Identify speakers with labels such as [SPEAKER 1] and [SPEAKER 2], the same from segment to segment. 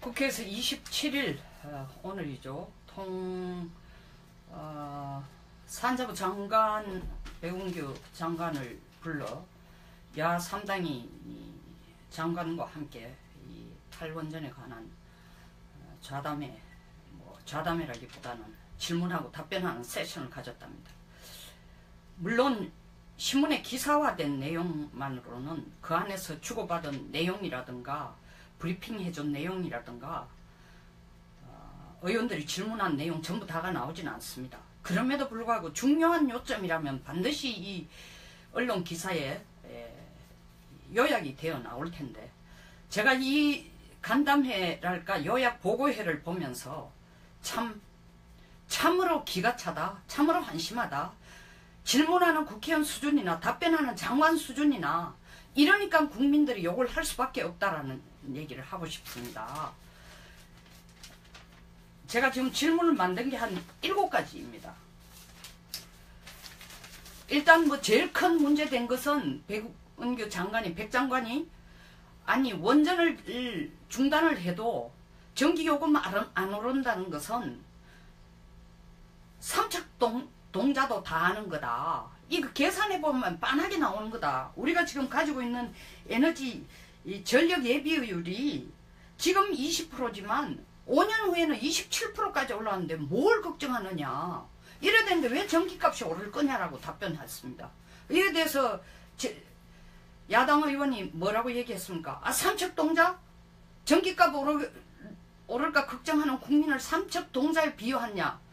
[SPEAKER 1] 국회에서 27일 오늘이죠. 산자부 장관 배은규 장관을 불러 야 3당이 장관과 함께 이 탈원전에 관한 좌담회, 좌담회라기보다는 질문하고 답변하는 세션을 가졌답니다. 물론 신문에 기사화된 내용만으로는 그 안에서 주고받은 내용이라든가 브리핑해준 내용이라든가 의원들이 질문한 내용 전부 다가 나오진 않습니다. 그럼에도 불구하고 중요한 요점이라면 반드시 이 언론 기사에 요약이 되어 나올 텐데, 제가 이 간담회랄까 요약 보고회를 보면서 참으로 기가 차다, 참으로 한심하다, 질문하는 국회의원 수준이나 답변하는 장관 수준이나 이러니까 국민들이 욕을 할 수밖에 없다라는 얘기를 하고 싶습니다. 제가 지금 질문을 만든 게 한 7가지입니다. 일단 제일 큰 문제된 것은 배은규 장관이, 백 장관이 아니 원전을 중단을 해도 전기요금 안 오른다는 것은 삼척동자도 다 아는 거다. 이거 계산해보면 빤하게 나오는 거다. 우리가 지금 가지고 있는 에너지 전력 예비율이 지금 20%지만 5년 후에는 27%까지 올라왔는데 뭘 걱정하느냐. 이래 되는데 왜 전기값이 오를 거냐라고 답변했습니다. 이에 대해서 야당 의원이 뭐라고 얘기했습니까? 삼척동자? 전기값 오를까 걱정하는 국민을 삼척동자에 비유하냐.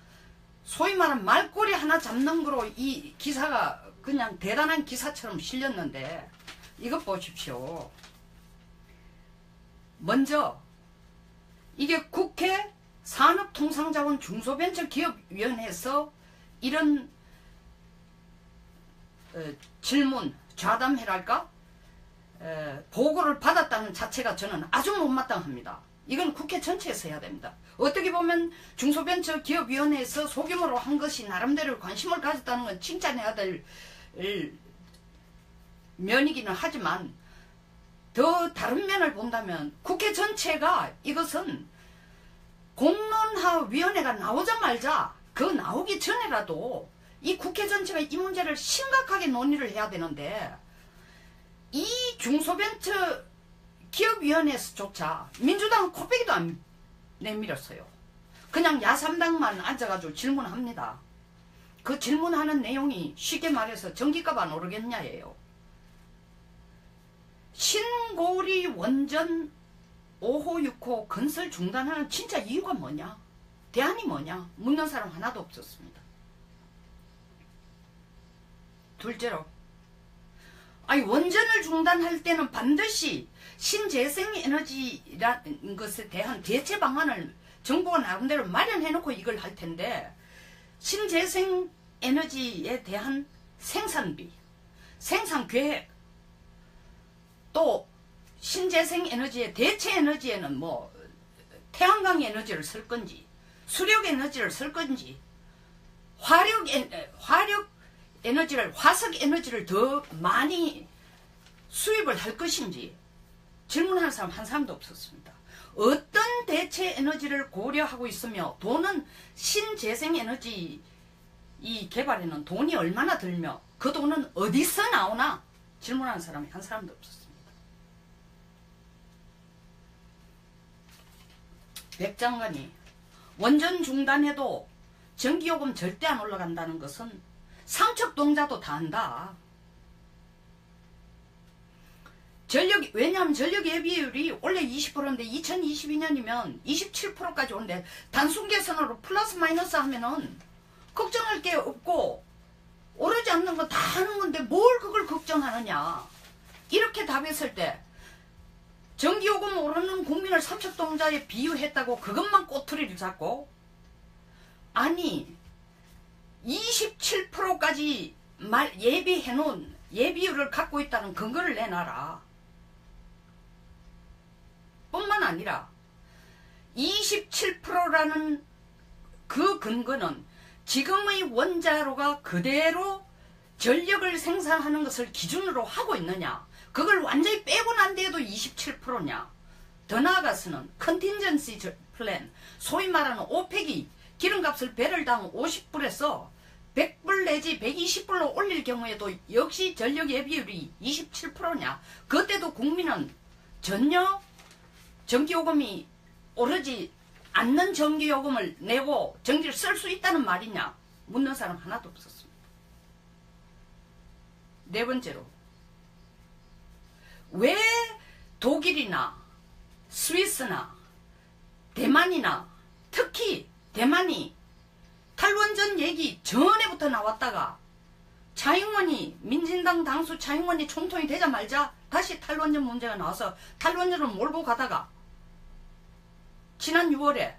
[SPEAKER 1] 소위 말하는 말꼬리 하나 잡는 거로 이 기사가 그냥 대단한 기사처럼 실렸는데, 이것 보십시오. 먼저 이게 국회 산업통상자원 중소벤처기업위원회에서 이런 질문, 좌담회랄까? 보고를 받았다는 자체가 저는 아주 못마땅합니다. 이건 국회 전체에서 해야 됩니다. 어떻게 보면 중소벤처기업위원회에서 소규모로 한 것이 나름대로 관심을 가졌다는 건 칭찬해야 될 면이기는 하지만, 더 다른 면을 본다면 국회 전체가 이것은 공론화위원회가 나오자마자 그 나오기 전에라도 이 국회 전체가 이 문제를 심각하게 논의를 해야 되는데, 이 중소벤처기업위원회에서조차 민주당은 코빼기도 안 내밀었어요. 그냥 야3당만 앉아가지고 질문합니다. 그 질문하는 내용이 쉽게 말해서 전기값 안 오르겠냐예요. 신고리 원전 5호 6호 건설 중단하는 진짜 이유가 뭐냐, 대안이 뭐냐 묻는 사람 하나도 없었습니다. 둘째로, 아니 원전을 중단할 때는 반드시 신재생에너지라는 것에 대한 대체 방안을 정부가 나름대로 마련해놓고 이걸 할 텐데, 신재생에너지에 대한 생산비, 생산계획, 또 신재생에너지의 대체에너지에는 태양광 에너지를 쓸 건지, 수력 에너지를 쓸 건지, 화력 에너지를, 화석 에너지를 더 많이 수입을 할 것인지 질문하는 사람 한 사람도 없었습니다. 어떤 대체 에너지를 고려하고 있으며 돈은 신재생에너지 이 개발에는 돈이 얼마나 들며 그 돈은 어디서 나오나 질문하는 사람이 한 사람도 없었습니다. 백 장관이 원전 중단해도 전기요금 절대 안 올라간다는 것은 삼척동자도 다 안다. 왜냐하면 전력 예비율이 원래 20%인데 2022년이면 27%까지 오는데 단순 계산으로 플러스 마이너스 하면은 걱정할 게 없고 오르지 않는 거 다 하는 건데 뭘 그걸 걱정하느냐. 이렇게 답했을 때 전기요금 오르는 국민을 삼척동자에 비유했다고 그것만 꼬투리를 잡고, 아니 27%까지 예비해놓은 예비율을 갖고 있다는 근거를 내놔라. 뿐만 아니라 27%라는 그 근거는 지금의 원자로가 그대로 전력을 생산하는 것을 기준으로 하고 있느냐, 그걸 완전히 빼고 난 뒤에도 27%냐, 더 나아가서는 컨틴전시 플랜, 소위 말하는 오펙이 기름값을 배럴당 50불에서 100불 내지 120불로 올릴 경우에도 역시 전력 예비율이 27%냐. 그때도 국민은 전혀 전기요금이 오르지 않는 전기요금을 내고 전기를 쓸 수 있다는 말이냐. 묻는 사람 하나도 없었습니다. 네 번째로, 왜 독일이나 스위스나 대만이나 특히 대만이 탈원전 얘기 전에부터 나왔다가 차잉원이 민진당 당수 차잉원이 총통이 되자마자 다시 탈원전 문제가 나와서 탈원전을 몰고 가다가 지난 6월에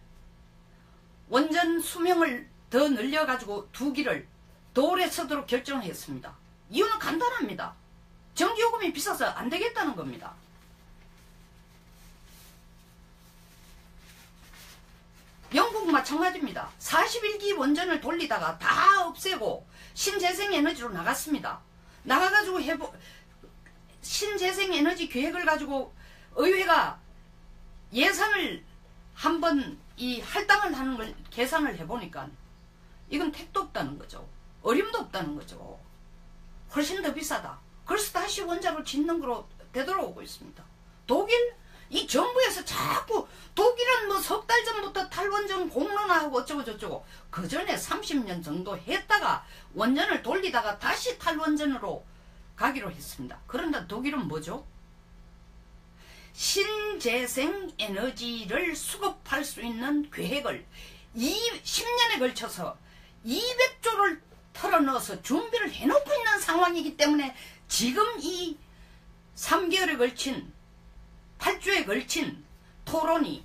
[SPEAKER 1] 원전 수명을 더 늘려가지고 2기를 더 오래 쓰도록 결정을 했습니다. 이유는 간단합니다. 전기요금이 비싸서 안 되겠다는 겁니다. 영국 마찬가지입니다. 41기 원전을 돌리다가 다 없애고 신재생에너지로 나갔습니다. 나가가지고 신재생에너지 계획을 가지고 의회가 예산을 한번 이 할당을 하는 걸 계산을 해보니까 이건 택도 없다는 거죠. 어림도 없다는 거죠. 훨씬 더 비싸다. 그래서 다시 원자로 짓는 거로 되돌아오고 있습니다. 독일? 이 정부에서 자꾸 독일은 뭐 석 달 전부터 탈원전 공론화하고 어쩌고 저쩌고 그 전에 30년 정도 했다가 원전을 돌리다가 다시 탈원전으로 가기로 했습니다. 그런데 독일은 뭐죠? 신재생 에너지를 수급할 수 있는 계획을 10년에 걸쳐서 200조를 털어넣어서 준비를 해놓고 있는 상황이기 때문에 지금 이 3개월에 걸친 8주에 걸친 토론이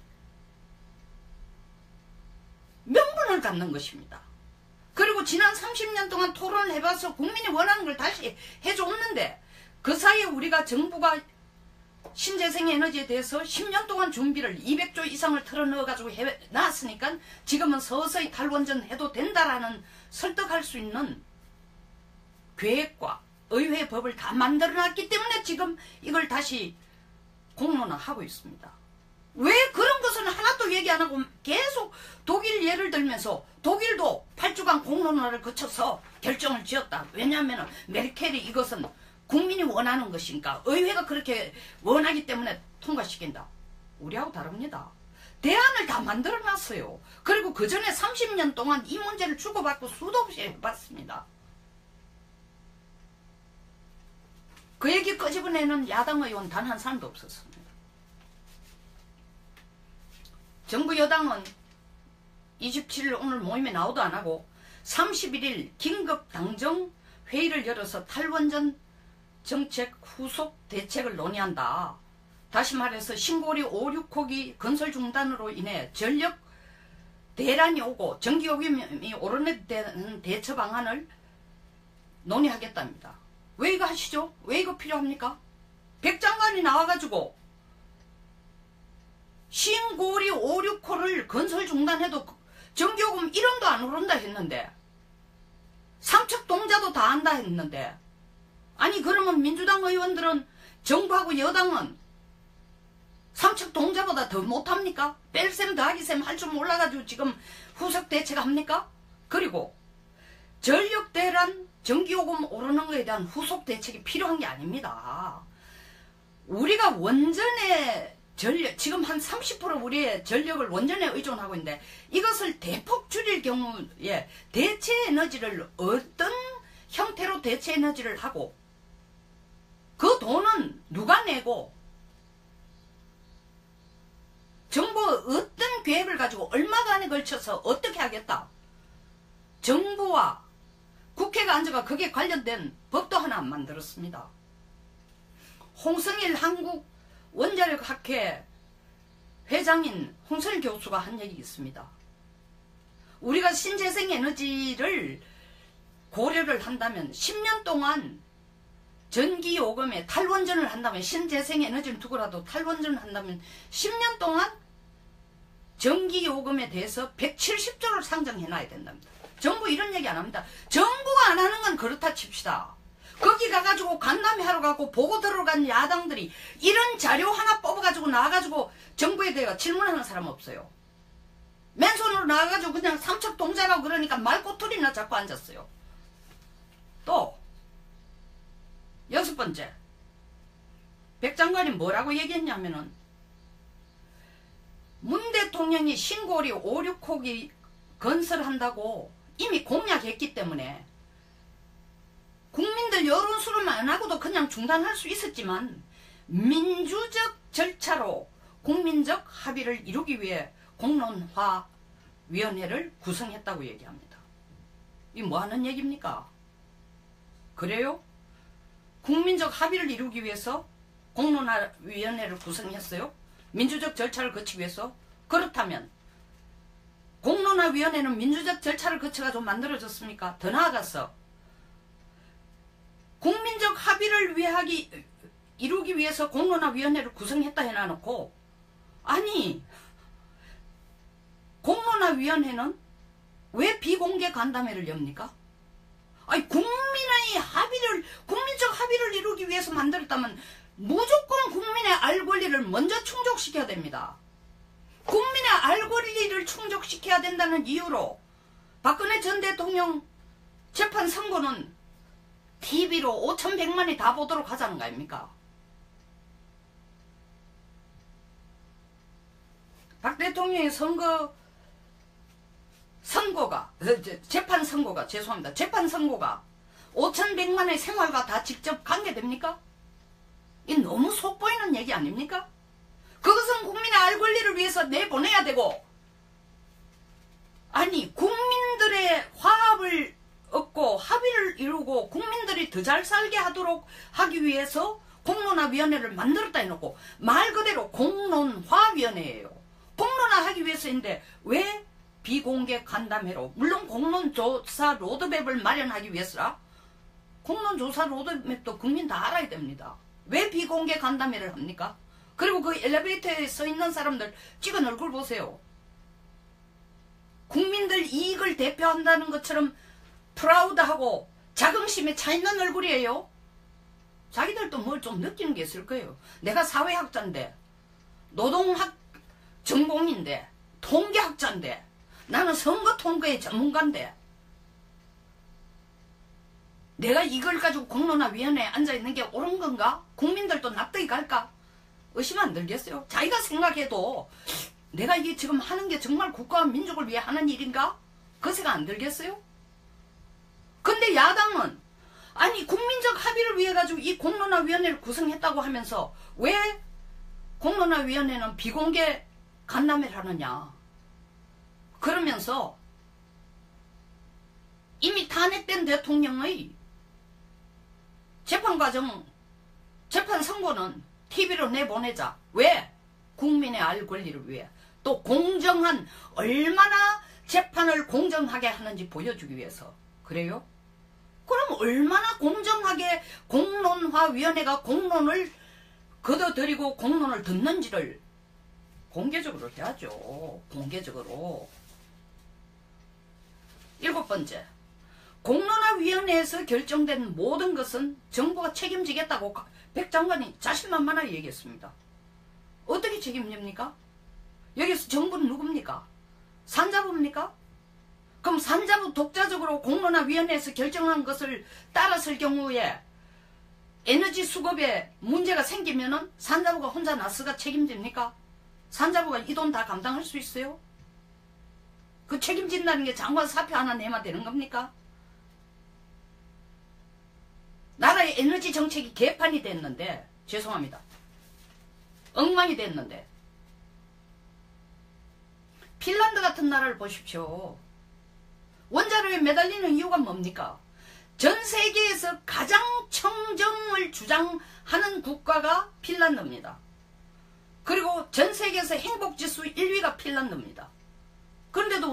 [SPEAKER 1] 명분을 갖는 것입니다. 그리고 지난 30년 동안 토론을 해봐서 국민이 원하는 걸 다시 해줬는데 그 사이에 우리가 정부가 신재생에너지에 대해서 10년 동안 준비를 200조 이상을 털어넣어가지고 해놨으니까 지금은 서서히 탈원전 해도 된다라는 설득할 수 있는 계획과 의회 법을 다 만들어놨기 때문에 지금 이걸 다시 공론화하고 있습니다. 왜 그런 것은 하나도 얘기 안 하고 계속 독일 예를 들면서 독일도 8주간 공론화를 거쳐서 결정을 지었다. 왜냐하면 메르켈이 이것은 국민이 원하는 것이니까 의회가 그렇게 원하기 때문에 통과시킨다. 우리하고 다릅니다. 대안을 다 만들어놨어요. 그리고 그 전에 30년 동안 이 문제를 주고받고 수도 없이 해봤습니다. 그 얘기 끄집어내는 야당 의원 단 한 사람도 없었습니다. 정부 여당은 27일 오늘 모임에 나오도 안 하고 31일 긴급 당정 회의를 열어서 탈원전 정책 후속 대책을 논의한다. 다시 말해서 신고리 5, 6호기 건설 중단으로 인해 전력 대란이 오고 전기요금이 오르는 대처 방안을 논의하겠답니다. 왜 이거 하시죠? 왜 이거 필요합니까? 백 장관이 나와가지고 신고리 5, 6호를 건설 중단해도 전기요금 1원도 안 오른다 했는데 삼척동자도 다 한다 했는데 아니 그러면 민주당 의원들은 정부하고 여당은 삼척동자보다 더 못합니까? 뺄셈 더하기셈 할 줄 몰라가지고 지금 후속 대책합니까? 그리고 전력 대란 전기요금 오르는 것에 대한 후속 대책이 필요한 게 아닙니다. 우리가 원전에 전력, 지금 한 30% 우리의 전력을 원전에 의존하고 있는데 이것을 대폭 줄일 경우에 대체 에너지를 어떤 형태로 대체 에너지를 하고 그 돈은 누가 내고 정부가 어떤 계획을 가지고 얼마간에 걸쳐서 어떻게 하겠다. 정부와 국회가 앉아가 거기에 관련된 법도 하나 안 만들었습니다. 홍성일 한국원자력학회 회장인 홍성일 교수가 한 얘기 있습니다. 우리가 신재생에너지를 고려를 한다면 10년 동안 전기요금에 탈원전을 한다면 신재생에너지를 두고라도 탈원전을 한다면 10년 동안 전기요금에 대해서 170조를 상정해놔야 된답니다. 정부 이런 얘기 안 합니다. 정부가 안 하는 건 그렇다 칩시다. 거기 가가지고 간담회하러 가고 보고 들어간 야당들이 이런 자료 하나 뽑아가지고 나와가지고 정부에 대해 질문하는 사람 없어요. 맨손으로 나와가지고 그냥 삼척동자라고 그러니까 말꼬투리나 잡고 앉았어요. 또 6번째, 백 장관이 뭐라고 얘기했냐면은 문 대통령이 신고리 5, 6호기 건설한다고 이미 공약했기 때문에 국민들 여론 수렴 안 하고도 그냥 중단할 수 있었지만 민주적 절차로 국민적 합의를 이루기 위해 공론화위원회를 구성했다고 얘기합니다. 이 뭐하는 얘기입니까? 그래요? 국민적 합의를 이루기 위해서 공론화위원회를 구성했어요? 민주적 절차를 거치기 위해서? 그렇다면 공론화위원회는 민주적 절차를 거쳐가지고 만들어졌습니까? 더 나아가서 국민적 합의를 이루기 위해서 공론화위원회를 구성했다 해놔놓고, 아니 공론화위원회는 왜 비공개 간담회를 엽니까? 아니 국민적 합의를 이루기 위해서 만들었다면 무조건 국민의 알 권리를 먼저 충족시켜야 됩니다. 국민의 알 권리를 충족시켜야 된다는 이유로 박근혜 전 대통령 재판 선고는 TV로 5,100만이 다 보도록 하자는 거 아닙니까? 박 대통령의 재판 선고가 5,100만의 생활과 다 직접 관계됩니까? 이 너무 속보이는 얘기 아닙니까? 그것은 국민의 알 권리를 위해서 내보내야 되고, 아니 국민들의 화합을 얻고 합의를 이루고 국민들이 더 잘 살게 하도록 하기 위해서 공론화위원회를 만들었다 해놓고 말 그대로 공론화위원회예요. 공론화하기 위해서인데 왜 비공개 간담회로, 물론 공론조사 로드맵을 마련하기 위해서라. 공론조사 로드맵도 국민 다 알아야 됩니다. 왜 비공개 간담회를 합니까? 그리고 그 엘리베이터에 서 있는 사람들 찍은 얼굴 보세요. 국민들 이익을 대표한다는 것처럼 프라우드하고 자긍심에 차있는 얼굴이에요. 자기들도 뭘 좀 느끼는 게 있을 거예요. 내가 사회학자인데, 노동학 전공인데, 통계학자인데, 나는 선거통계의 전문가인데, 내가 이걸 가지고 공론화위원회에 앉아있는 게 옳은 건가? 국민들도 납득이 갈까? 의심 안 들겠어요? 자기가 생각해도 내가 이게 지금 하는 게 정말 국가와 민족을 위해 하는 일인가? 그 생각 안 들겠어요? 근데 야당은 아니 국민적 합의를 위해 가지고 이 공론화위원회를 구성했다고 하면서 왜 공론화위원회는 비공개 간담회를 하느냐? 그러면서 이미 탄핵된 대통령의 재판 선고는 TV로 내보내자. 왜? 국민의 알 권리를 위해. 또 공정한, 얼마나 재판을 공정하게 하는지 보여주기 위해서. 그래요? 그럼 얼마나 공정하게 공론화위원회가 공론을 걷어들이고 공론을 듣는지를 공개적으로 해야죠. 공개적으로. 7번째, 공론화위원회에서 결정된 모든 것은 정부가 책임지겠다고 백 장관이 자신만만하게 얘기했습니다. 어떻게 책임집니까? 여기서 정부는 누굽니까? 산자부입니까? 그럼 산자부 독자적으로 공론화위원회에서 결정한 것을 따랐을 경우에 에너지 수급에 문제가 생기면은 산자부가 혼자 나서가 책임집니까? 산자부가 이 돈 다 감당할 수 있어요? 그 책임진다는 게 장관 사표 하나 내면 되는 겁니까? 나라의 에너지 정책이 개판이 됐는데, 죄송합니다. 엉망이 됐는데, 핀란드 같은 나라를 보십시오. 원자로에 매달리는 이유가 뭡니까? 전 세계에서 가장 청정을 주장하는 국가가 핀란드입니다. 그리고 전 세계에서 행복지수 1위가 핀란드입니다. 그런데도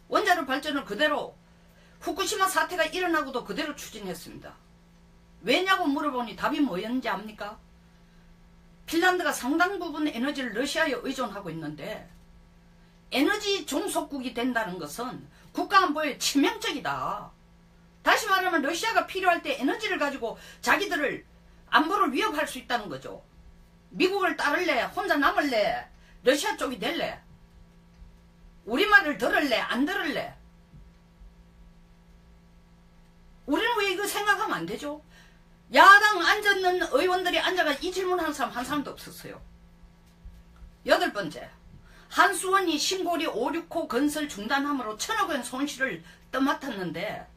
[SPEAKER 1] 원자로 발전을 그대로 후쿠시마 사태가 일어나고도 그대로 추진했습니다. 왜냐고 물어보니 답이 뭐였는지 압니까? 핀란드가 상당 부분 에너지를 러시아에 의존하고 있는데 에너지 종속국이 된다는 것은 국가 안보에 치명적이다. 다시 말하면 러시아가 필요할 때 에너지를 가지고 자기들을 안보를 위협할 수 있다는 거죠. 미국을 따를래? 혼자 남을래? 러시아 쪽이 될래? 우리 말을 들을래? 안 들을래? 우리는 왜 이거 생각하면 안 되죠? 야당 앉았는 의원들이 앉아가 이 질문하는 사람 한 사람도 없었어요. 8번째, 한수원이 신고리 5,6호 건설 중단함으로 1,000억 원 손실을 떠맡았는데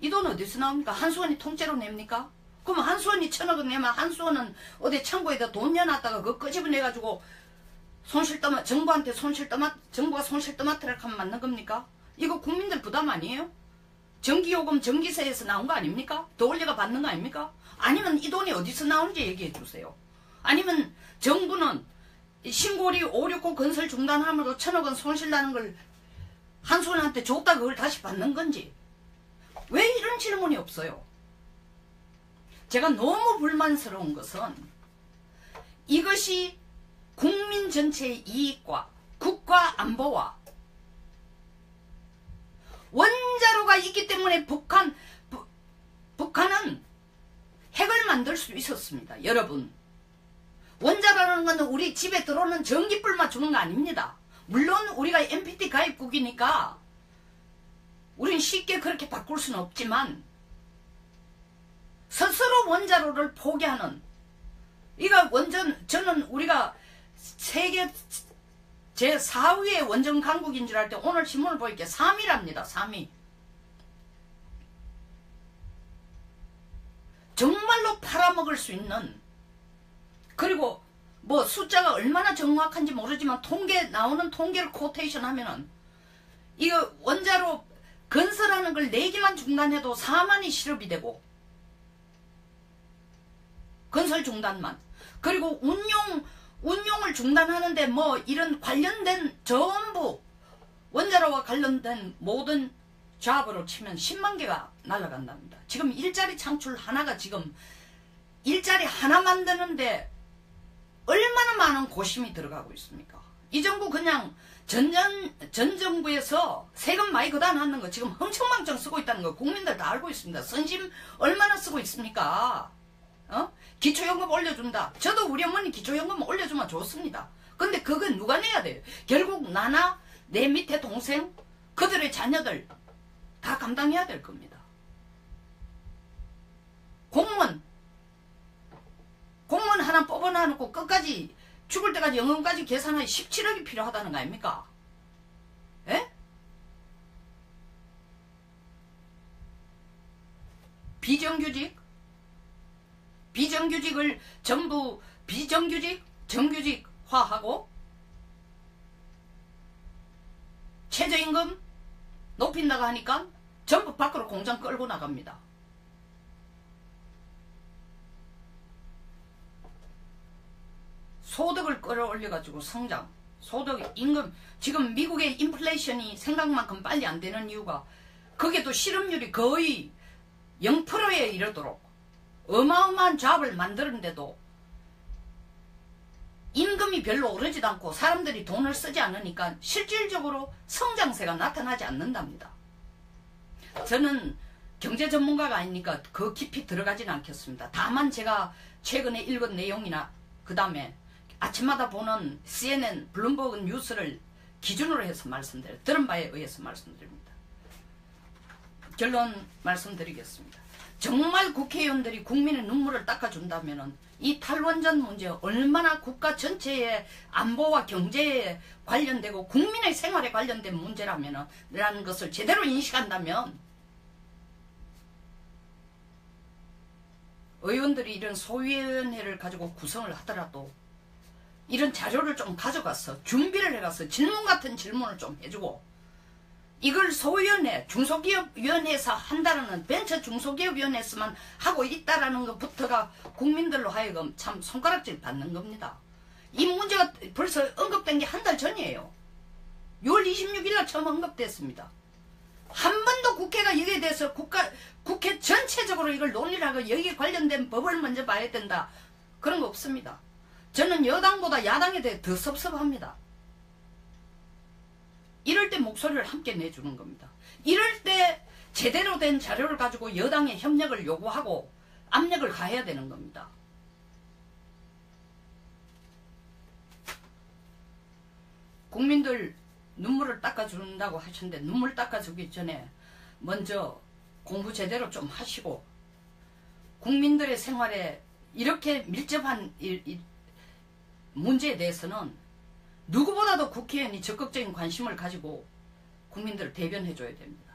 [SPEAKER 1] 이 돈 어디서 나옵니까? 한수원이 통째로 냅니까? 그럼 한수원이 1,000억 원 내면 한수원은 어디 창고에다 돈 내놨다가 그거 끄집어내가지고 정부한테 정부가 손실 떠맡으라 하면 맞는 겁니까? 이거 국민들 부담 아니에요? 전기요금 전기세에서 나온 거 아닙니까? 더 올려가 받는 거 아닙니까? 아니면 이 돈이 어디서 나오는지 얘기해 주세요. 아니면 정부는 신고리 5,6호 건설 중단함으로 1,000억 원 손실 나는 걸 한수원한테 줬다 그걸 다시 받는 건지 왜 이런 질문이 없어요? 제가 너무 불만스러운 것은 이것이 국민 전체의 이익과 국가 안보와 원자로가 있기 때문에 북한은 핵을 만들 수 있었습니다. 여러분, 원자로라는 건 우리 집에 들어오는 전기불만 주는 거 아닙니다. 물론 우리가 NPT 가입국이니까 우린 쉽게 그렇게 바꿀 수는 없지만 스스로 원자로를 포기하는 이거 저는 우리가 세계 제4위의 원전 강국인 줄 알 때 오늘 신문을 보니까 3위랍니다. 3위. 정말로 팔아먹을 수 있는 그리고 뭐 숫자가 얼마나 정확한지 모르지만 나오는 통계를 코테이션 하면은 이거 원자로 건설하는 걸 4개만 중단해도 4만이 실업이 되고 건설 중단만 그리고 운용을 중단하는데 뭐 이런 관련된 전부 원자로와 관련된 모든 잡으로 치면 10만 개가 날아간답니다. 지금 일자리 창출 하나가 지금 일자리 하나 만드는데 얼마나 많은 고심이 들어가고 있습니까? 이 정부 그냥 전 정부에서 세금 많이 거다 놨는 거 지금 흥청망청 쓰고 있다는 거 국민들 다 알고 있습니다. 선심 얼마나 쓰고 있습니까? 기초연금 올려준다. 저도 우리 어머니 기초연금 올려주면 좋습니다. 근데 그건 누가 내야 돼요? 결국 나나 내 밑에 동생 그들의 자녀들 다 감당해야 될 겁니다. 공무원 하나 뽑아놔놓고 끝까지 죽을 때까지 영혼까지 계산하기 17억이 필요하다는 거 아닙니까? 에? 비정규직을 전부 정규직화하고 최저임금 높인다고 하니까 전부 밖으로 공장 끌고 나갑니다. 소득을 끌어올려가지고 성장, 소득, 임금, 지금 미국의 인플레이션이 생각만큼 빨리 안 되는 이유가 그게 또 실업률이 거의 0%에 이르도록 어마어마한 잡을 만드는데도 임금이 별로 오르지도 않고 사람들이 돈을 쓰지 않으니까 실질적으로 성장세가 나타나지 않는답니다. 저는 경제 전문가가 아니니까 그 깊이 들어가지는 않겠습니다. 다만 제가 최근에 읽은 내용이나 그 다음에 아침마다 보는 CNN, 블룸버그 뉴스를 기준으로 해서 들은 바에 의해서 말씀드립니다. 결론 말씀드리겠습니다. 정말 국회의원들이 국민의 눈물을 닦아준다면 이 탈원전 문제 얼마나 국가 전체의 안보와 경제에 관련되고 국민의 생활에 관련된 문제라는 것을 제대로 인식한다면 의원들이 이런 소위원회를 가지고 구성을 하더라도 이런 자료를 좀 가져가서 준비를 해가서 질문 같은 질문을 좀 해주고 이걸 소위원회, 중소기업위원회에서 한다는 벤처 중소기업위원회에서만 하고 있다라는 것부터가 국민들로 하여금 참 손가락질 받는 겁니다. 이 문제가 벌써 언급된 게 한 달 전이에요. 6월 26일 날 처음 언급됐습니다. 한 번도 국회가 여기에 대해서 국회 전체적으로 이걸 논의를 하고 여기에 관련된 법을 먼저 봐야 된다. 그런 거 없습니다. 저는 여당보다 야당에 대해 더 섭섭합니다. 이럴 때 목소리를 함께 내주는 겁니다. 이럴 때 제대로 된 자료를 가지고 여당의 협력을 요구하고 압력을 가해야 되는 겁니다. 국민들 눈물을 닦아준다고 하셨는데 눈물 닦아주기 전에 먼저 공부 제대로 좀 하시고 국민들의 생활에 이렇게 밀접한 문제에 대해서는 누구보다도 국회의원이 적극적인 관심을 가지고 국민들을 대변해줘야 됩니다.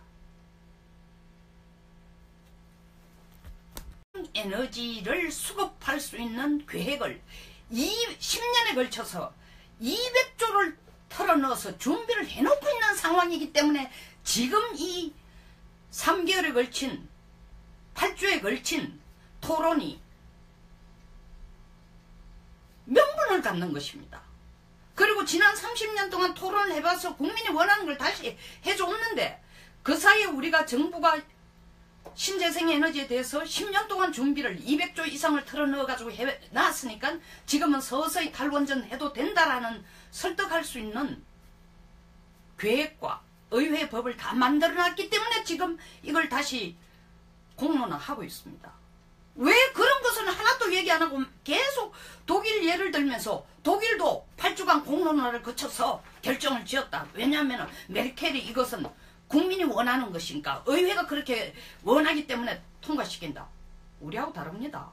[SPEAKER 1] 에너지를 수급할 수 있는 계획을 10년에 걸쳐서 200조를 털어넣어서 준비를 해놓고 있는 상황이기 때문에 지금 이 3개월에 걸친 8주에 걸친 토론이 명분을 갖는 것입니다. 그리고 지난 30년 동안 토론을 해봐서 국민이 원하는 걸 다시 해줬는데 그 사이에 우리가 정부가 신재생 에너지에 대해서 10년 동안 준비를 200조 이상을 털어넣어가지고 해놨으니까 지금은 서서히 탈원전 해도 된다라는 설득할 수 있는 계획과 의회 법을 다 만들어놨기 때문에 지금 이걸 다시 공론화하고 있습니다. 왜 그런 것은 하나도 얘기 안 하고 계속 독일 예를 들면서 독일도 8주간 공론화를 거쳐서 결정을 지었다. 왜냐하면 메르켈이 이것은 국민이 원하는 것이니까 의회가 그렇게 원하기 때문에 통과시킨다. 우리하고 다릅니다.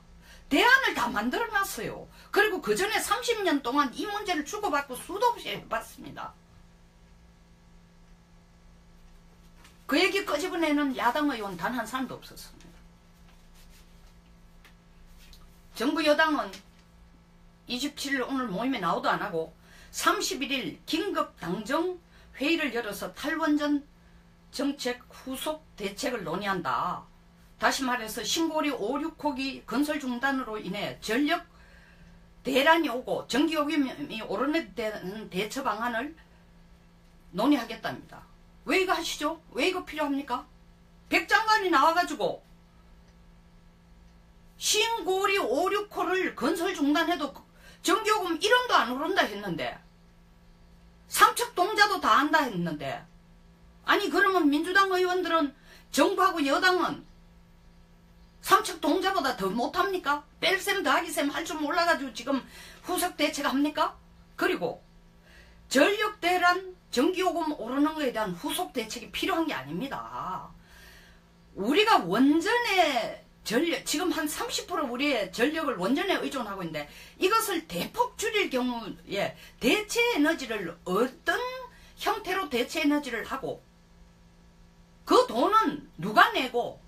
[SPEAKER 1] 대안을 다 만들어놨어요. 그리고 그 전에 30년 동안 이 문제를 주고받고 수도 없이 해봤습니다. 그 얘기 끄집어내는 야당 의원 단 한 사람도 없었습니다. 정부 여당은 27일 오늘 모임에 나오도 안 하고 31일 긴급 당정 회의를 열어서 탈원전 정책 후속 대책을 논의한다. 다시 말해서 신고리 5, 6호기 건설 중단으로 인해 전력 대란이 오고 전기요금이 오르는 대처 방안을 논의하겠답니다. 왜 이거 하시죠? 왜 이거 필요합니까? 백 장관이 나와가지고 신고리 5, 6호를 건설 중단해도 전기요금 1원도 안 오른다 했는데 삼척동자도 다 한다 했는데 아니 그러면 민주당 의원들은 정부하고 여당은 삼척동자보다 더 못합니까? 뺄셈 더하기셈 할 줄 몰라가지고 지금 후속 대책합니까? 그리고 전력대란 전기요금 오르는 것에 대한 후속 대책이 필요한 게 아닙니다. 우리가 원전에 전력, 지금 한 30% 우리의 전력을 원전에 의존하고 있는데 이것을 대폭 줄일 경우에 대체 에너지를 어떤 형태로 대체 에너지를 하고 그 돈은 누가 내고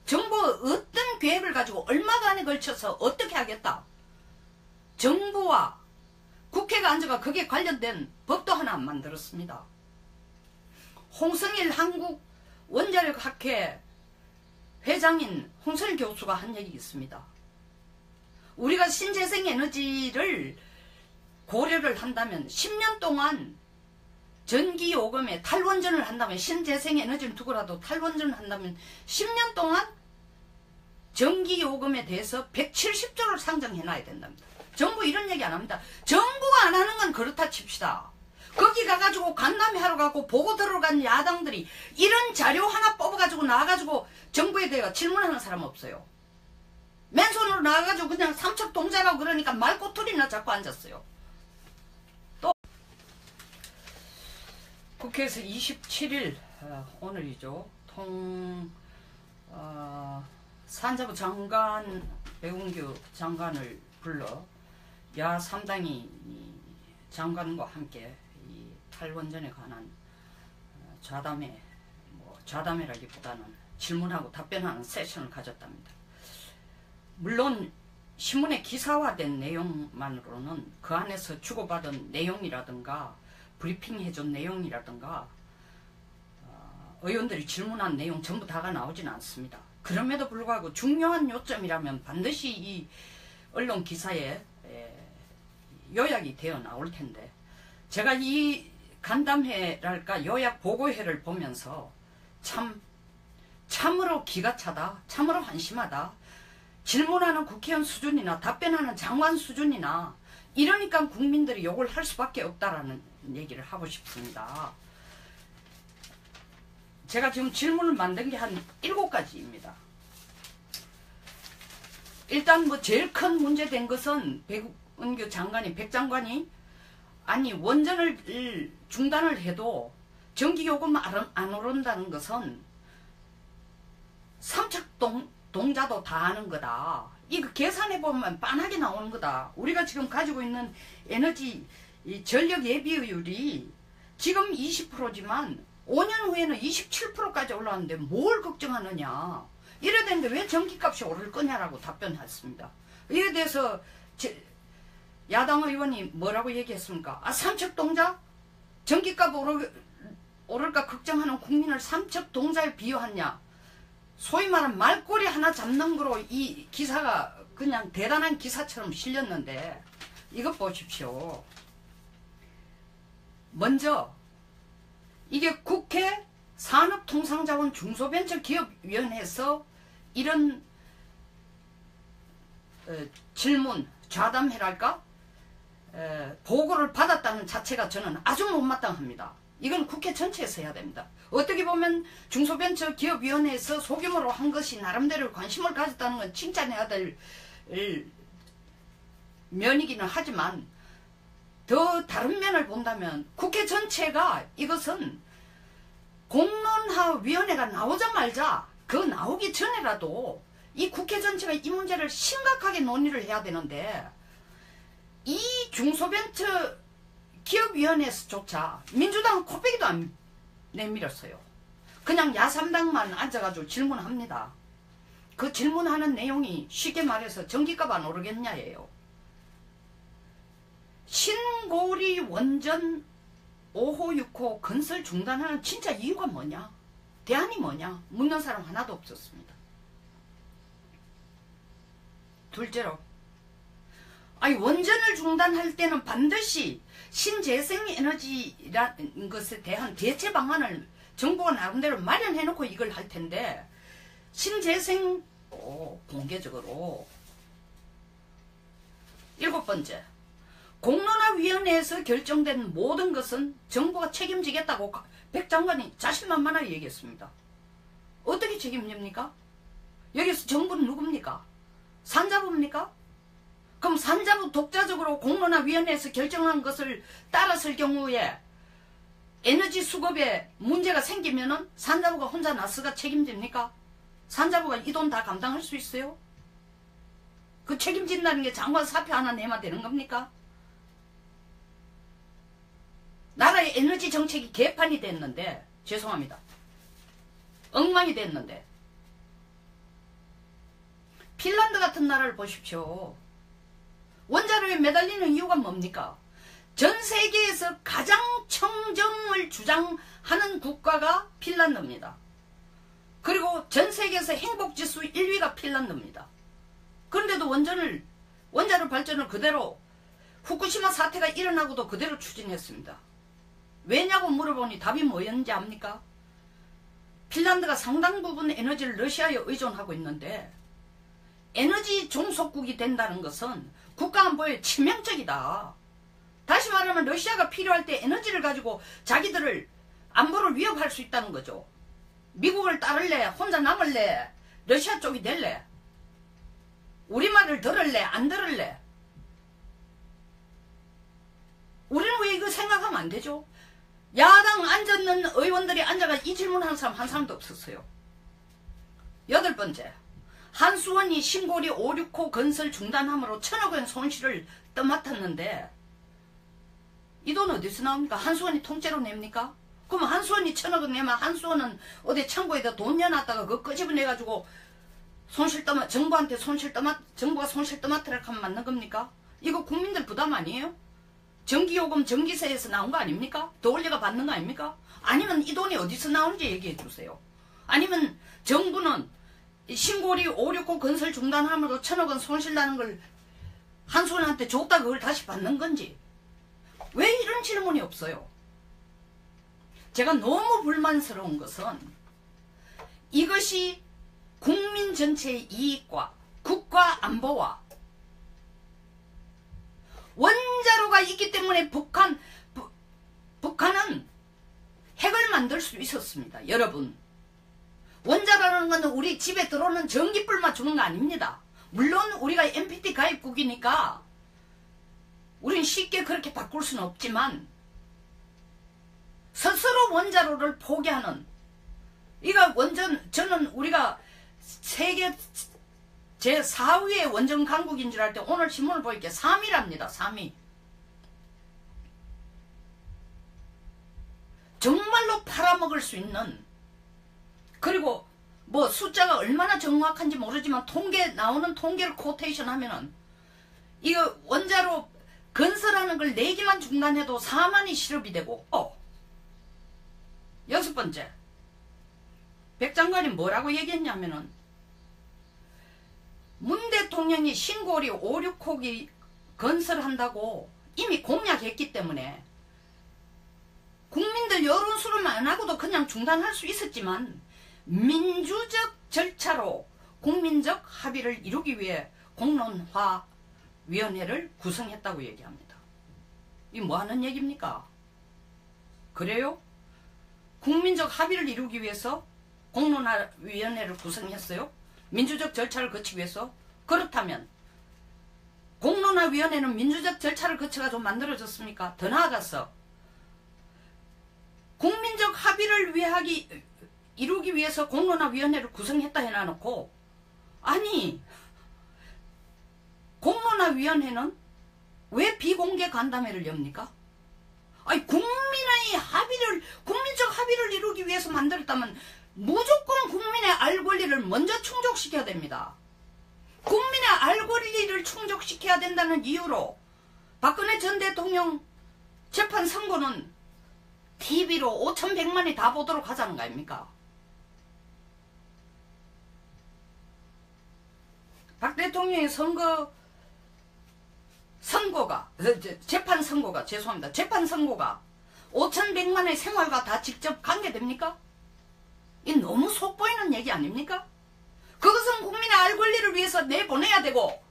[SPEAKER 1] 정부가 어떤 계획을 가지고 얼마간에 걸쳐서 어떻게 하겠다. 정부와 국회가 앉아가 거기에 관련된 법도 하나 안 만들었습니다. 홍성일 한국원자력학회 회장인 홍성일 교수가 한 얘기 있습니다. 우리가 신재생 에너지를 고려를 한다면 10년 동안 전기요금에 탈원전을 한다면 신재생 에너지를 두고라도 탈원전을 한다면 10년 동안 전기요금에 대해서 170조를 상정해놔야 된답니다. 정부 이런 얘기 안 합니다. 정부가 안 하는 건 그렇다 칩시다. 거기 가가지고 간담회 하러 가고 보고 들어간 야당들이 이런 자료 하나 뽑아가지고 나와가지고 정부에 대해 질문하는 사람 없어요. 맨손으로 나와가지고 그냥 삼척동자라고 그러니까 말꼬투리나 잡고 앉았어요. 국회에서 27일 오늘이죠. 산자부 장관 배운규 장관을 불러 야 3당이 장관과 함께 이 탈원전에 관한 좌담회, 좌담회라기보다는 질문하고 답변하는 세션을 가졌답니다. 물론 신문에 기사화된 내용만으로는 그 안에서 주고받은 내용이라든가 브리핑 해준 내용이라든가 의원들이 질문한 내용 전부 다가 나오진 않습니다. 그럼에도 불구하고 중요한 요점이라면 반드시 이 언론 기사에 요약이 되어 나올 텐데 제가 이 간담회랄까 요약 보고회를 보면서 참으로 기가 차다, 참으로 한심하다. 질문하는 국회의원 수준이나 답변하는 장관 수준이나 이러니까 국민들이 욕을 할 수밖에 없다라는 얘기를 하고 싶습니다. 제가 지금 질문을 만든 게 한 7가지입니다. 일단 뭐 제일 큰 문제된 것은 백운규 장관이, 백 장관이 아니 원전을 중단을 해도 전기요금 안 오른다는 것은 삼척동자도 다 아는 거다. 이거 계산해보면 빤하게 나오는 거다. 우리가 지금 가지고 있는 에너지 전력 예비율이 지금 20%지만 5년 후에는 27%까지 올라왔는데 뭘 걱정하느냐. 이래 되는데 왜 전기값이 오를 거냐라고 답변했습니다. 이에 대해서 야당 의원이 뭐라고 얘기했습니까? 아, 삼척동자? 전기값 오를까 걱정하는 국민을 삼척동자에 비유하냐. 소위 말하는 말꼬리 하나 잡는 거로 이 기사가 그냥 대단한 기사처럼 실렸는데 이것 보십시오. 먼저 이게 국회 산업통상자원 중소벤처기업위원회에서 이런 질문, 좌담회랄까? 보고를 받았다는 자체가 저는 아주 못마땅합니다. 이건 국회 전체에서 해야 됩니다. 어떻게 보면 중소벤처기업위원회에서 소규모로 한 것이 나름대로 관심을 가졌다는 건 칭찬해야 될 면이기는 하지만 더 다른 면을 본다면 국회 전체가 이것은 공론화위원회가 나오자마자 그 나오기 전에라도 이 국회 전체가 이 문제를 심각하게 논의를 해야 되는데 이 중소벤처기업위원회에서조차 민주당은 코빼기도 안 내밀었어요. 그냥 야3당만 앉아가지고 질문합니다. 그 질문하는 내용이 쉽게 말해서 전기값 안 오르겠냐예요. 신고리 원전 5호 6호 건설 중단하는 진짜 이유가 뭐냐? 대안이 뭐냐? 묻는 사람 하나도 없었습니다. 둘째로 아니 원전을 중단할 때는 반드시 신재생에너지라는 것에 대한 대체 방안을 정부가 나름대로 마련해놓고 이걸 할 텐데 신재생 공개적으로 7번째 공론화위원회에서 결정된 모든 것은 정부가 책임지겠다고 백 장관이 자신만만하게 얘기했습니다. 어떻게 책임집니까? 여기서 정부는 누굽니까? 산자부입니까? 그럼 산자부 독자적으로 공론화위원회에서 결정한 것을 따랐을 경우에 에너지 수급에 문제가 생기면은 산자부가 혼자 나서가 책임집니까? 산자부가 이 돈 다 감당할 수 있어요? 그 책임진다는 게 장관 사표 하나 내면 되는 겁니까? 나라의 에너지 정책이 개판이 됐는데 죄송합니다. 엉망이 됐는데 핀란드 같은 나라를 보십시오. 원자로에 매달리는 이유가 뭡니까? 전 세계에서 가장 청정을 주장하는 국가가 핀란드입니다. 그리고 전 세계에서 행복지수 1위가 핀란드입니다. 그런데도 원자로 발전을 그대로 후쿠시마 사태가 일어나고도 그대로 추진했습니다. 왜냐고 물어보니 답이 뭐였는지 압니까? 핀란드가 상당 부분 에너지를 러시아에 의존하고 있는데 에너지 종속국이 된다는 것은 국가안보에 치명적이다. 다시 말하면 러시아가 필요할 때 에너지를 가지고 자기들을 안보를 위협할 수 있다는 거죠. 미국을 따를래? 혼자 남을래? 러시아 쪽이 될래? 우리 말을 들을래? 안 들을래? 우리는 왜 이거 생각하면 안 되죠? 야당 앉아있는 의원들이 앉아가 이 질문하는 사람 한 사람도 없었어요. 8번째, 한수원이 신고리 5, 6호 건설 중단함으로 1,000억 원 손실을 떠맡았는데 이 돈 어디서 나옵니까? 한수원이 통째로 냅니까? 그럼 한수원이 1,000억 원 내면 한수원은 어디 창고에다 돈 내놨다가 그거 끄집어내가지고 정부한테 정부가 손실 떠맡으라고 하면 맞는 겁니까? 이거 국민들 부담 아니에요? 전기요금 전기세에서 나온 거 아닙니까? 더 올려가 받는 거 아닙니까? 아니면 이 돈이 어디서 나오는지 얘기해 주세요. 아니면 정부는 신고리 5, 6호 건설 중단함으로 1,000억 원 손실 나는 걸 한수원한테 줬다 그걸 다시 받는 건지 왜 이런 질문이 없어요? 제가 너무 불만스러운 것은 이것이 국민 전체의 이익과 국가 안보와 원자로가 있기 때문에 북한은 핵을 만들 수 있었습니다. 여러분, 중단하는 건 우리 집에 들어오는 전기불만 주는 거 아닙니다. 물론 우리가 MPT 가입국이니까 우린 쉽게 그렇게 바꿀 수는 없지만 스스로 원자로를 포기하는, 이거 원전, 저는 우리가 세계 제4위의 원전 강국인 줄 알 때 오늘 신문을 보니까 3위랍니다. 3위. 정말로 팔아먹을 수 있는, 그리고 뭐 숫자가 얼마나 정확한지 모르지만 나오는 통계를 코테이션 하면은 이거 원자로 건설하는 걸 4기만 중단해도 4만이 실업이 되고. 6번째, 백 장관이 뭐라고 얘기했냐면은 문 대통령이 신고리 5, 6호기 건설한다고 이미 공약했기 때문에 국민들 여론 수렴 안 하고도 그냥 중단할 수 있었지만 민주적 절차로 국민적 합의를 이루기 위해 공론화위원회를 구성했다고 얘기합니다. 이 뭐 하는 얘기입니까? 그래요? 국민적 합의를 이루기 위해서 공론화위원회를 구성했어요? 민주적 절차를 거치기 위해서? 그렇다면 공론화위원회는 민주적 절차를 거쳐가지고 만들어졌습니까? 더 나아가서 국민적 합의를 이루기 위해서 공론화위원회를 구성했다 해놔놓고, 아니 공론화위원회는 왜 비공개 간담회를 엽니까? 아니 국민적 합의를 이루기 위해서 만들었다면 무조건 국민의 알 권리를 먼저 충족시켜야 됩니다. 국민의 알 권리를 충족시켜야 된다는 이유로 박근혜 전 대통령 재판 선고는 TV로 5,100만이 다 보도록 하자는 거 아닙니까? 박 대통령의 재판 선고가 5,100만의 생활과 다 직접 관계됩니까? 이 너무 속보이는 얘기 아닙니까? 그것은 국민의 알 권리를 위해서 내보내야 되고,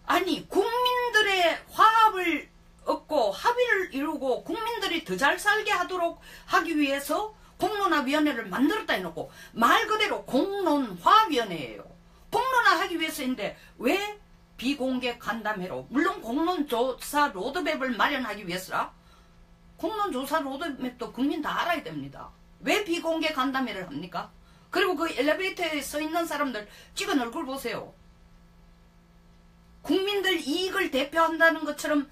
[SPEAKER 1] 아니 국민들의 화합을 얻고 합의를 이루고 국민들이 더 잘 살게 하도록 하기 위해서 공론화위원회를 만들었다 해놓고 말 그대로 공론화위원회예요. 공론화하기 위해서인데 왜 비공개 간담회로, 물론 공론조사 로드맵을 마련하기 위해서라. 공론조사 로드맵도 국민 다 알아야 됩니다. 왜 비공개 간담회를 합니까? 그리고 그 엘리베이터에 서 있는 사람들 찍은 얼굴 보세요. 국민들 이익을 대표한다는 것처럼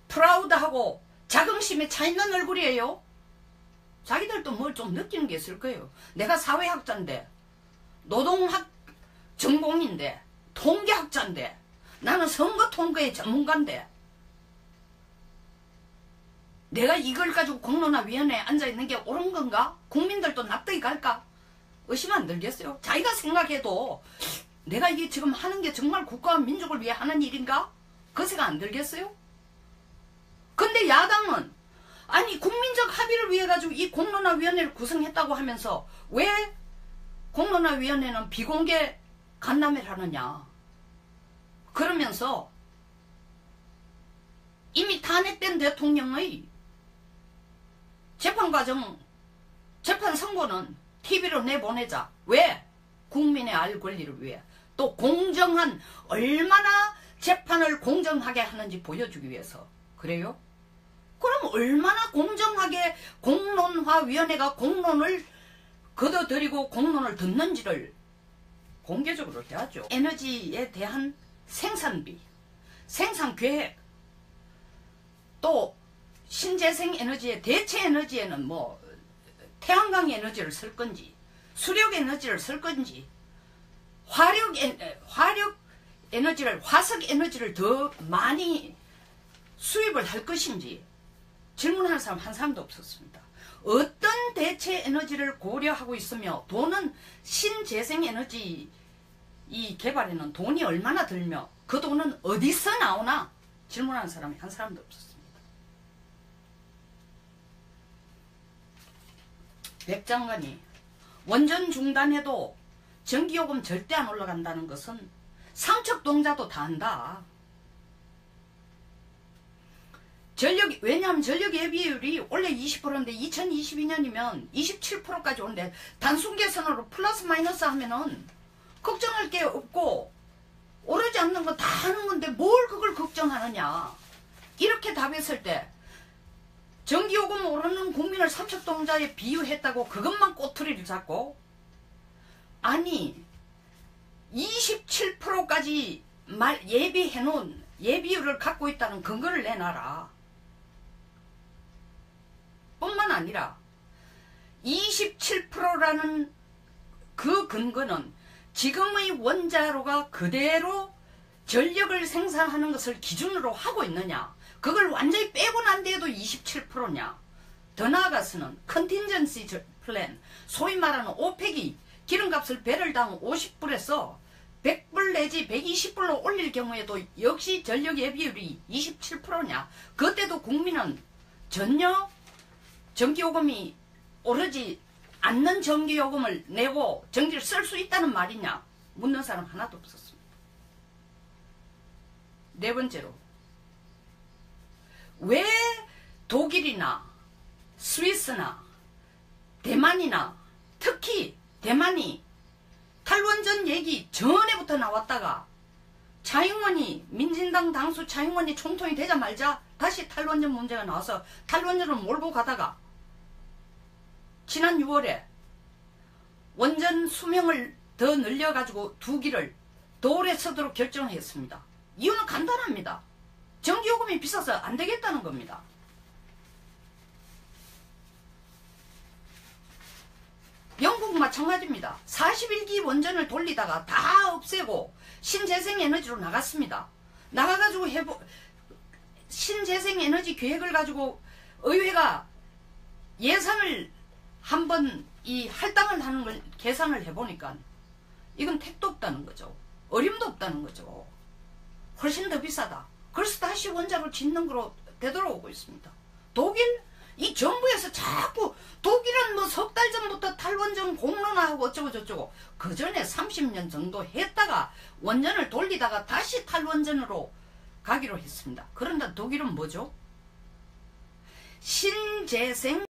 [SPEAKER 1] 프라우드하고 자긍심에 차있는 얼굴이에요. 자기들도 뭘 좀 느끼는 게 있을 거예요. 내가 사회학자인데, 노동학 전공인데, 통계학자인데, 나는 선거통계의 전문가인데, 내가 이걸 가지고 공론화위원회에 앉아있는 게 옳은 건가? 국민들도 납득이 갈까? 의심 안 들겠어요? 자기가 생각해도 내가 이게 지금 하는 게 정말 국가와 민족을 위해 하는 일인가? 그 생각 안 들겠어요? 근데 야당은 아니 국민적 합의를 위해 가지고 이 공론화위원회를 구성했다고 하면서 왜 공론화위원회는 비공개 간담회를 하느냐? 그러면서 이미 탄핵된 대통령의 재판 선고는 TV로 내보내자. 왜? 국민의 알 권리를 위해. 또 공정한, 얼마나 재판을 공정하게 하는지 보여주기 위해서. 그래요? 그럼 얼마나 공정하게 공론화위원회가 공론을 걷어들이고 공론을 듣는지를 공개적으로 해야죠. 에너지에 대한 생산비, 생산계획, 또 신재생 에너지의 대체 에너지에는 뭐 태양광 에너지를 쓸 건지 수력 에너지를 쓸 건지 화력 에너지를, 화석 에너지를 더 많이 수입을 할 것인지 질문하는 사람 한 사람도 없었습니다. 어떤 대체 에너지를 고려하고 있으며 돈은 신재생 에너지 이 개발에는 돈이 얼마나 들며 그 돈은 어디서 나오나 질문하는 사람이 한 사람도 없었습니다. 백 장관이 원전 중단해도 전기요금 절대 안 올라간다는 것은 삼척동자도 다 안다. 왜냐하면 전력 예비율이 원래 20%인데 2022년이면 27%까지 오는데 단순 계산으로 플러스 마이너스 하면은 걱정할 게 없고 오르지 않는 거 다 하는 건데 뭘 그걸 걱정하느냐. 이렇게 답했을 때 전기요금 오르는 국민을 삼척동자에 비유했다고 그것만 꼬투리를 잡고, 아니 27%까지 예비해놓은 예비율을 갖고 있다는 근거를 내놔라. 뿐만 아니라 27%라는 그 근거는 지금의 원자로가 그대로 전력을 생산하는 것을 기준으로 하고 있느냐, 그걸 완전히 빼고 난 뒤에도 27%냐. 더 나아가서는 컨틴전시 플랜, 소위 말하는 오펙이 기름값을 배럴당 50불에서 100불 내지 120불로 올릴 경우에도 역시 전력 예비율이 27%냐. 그때도 국민은 전혀 전기요금이 오르지 않는 전기요금을 내고 전기를 쓸 수 있다는 말이냐. 묻는 사람 하나도 없었습니다. 네 번째로, 왜 독일이나 스위스나 대만이나 특히 대만이 탈원전 얘기 전에부터 나왔다가 차잉원이, 민진당 당수 차잉원이 총통이 되자마자 다시 탈원전 문제가 나와서 탈원전을 몰고 가다가 지난 6월에 원전 수명을 더 늘려가지고 2기를 더 오래 쓰도록 결정했습니다. 이유는 간단합니다. 전기요금이 비싸서 안 되겠다는 겁니다. 영국 마찬가지입니다. 41기 원전을 돌리다가 다 없애고 신재생에너지로 나갔습니다. 나가가지고 신재생에너지 계획을 가지고 의회가 예산을 한번 할당을 하는 걸 계산을 해보니까 이건 택도 없다는 거죠. 어림도 없다는 거죠. 훨씬 더 비싸다. 그래서 다시 원자로 짓는 거로 되돌아오고 있습니다. 독일? 이 정부에서 자꾸 독일은 뭐 석 달 전부터 탈원전 공론화하고 어쩌고 저쩌고, 그 전에 30년 정도 했다가 원전을 돌리다가 다시 탈원전으로 가기로 했습니다. 그런데 독일은 뭐죠? 신재생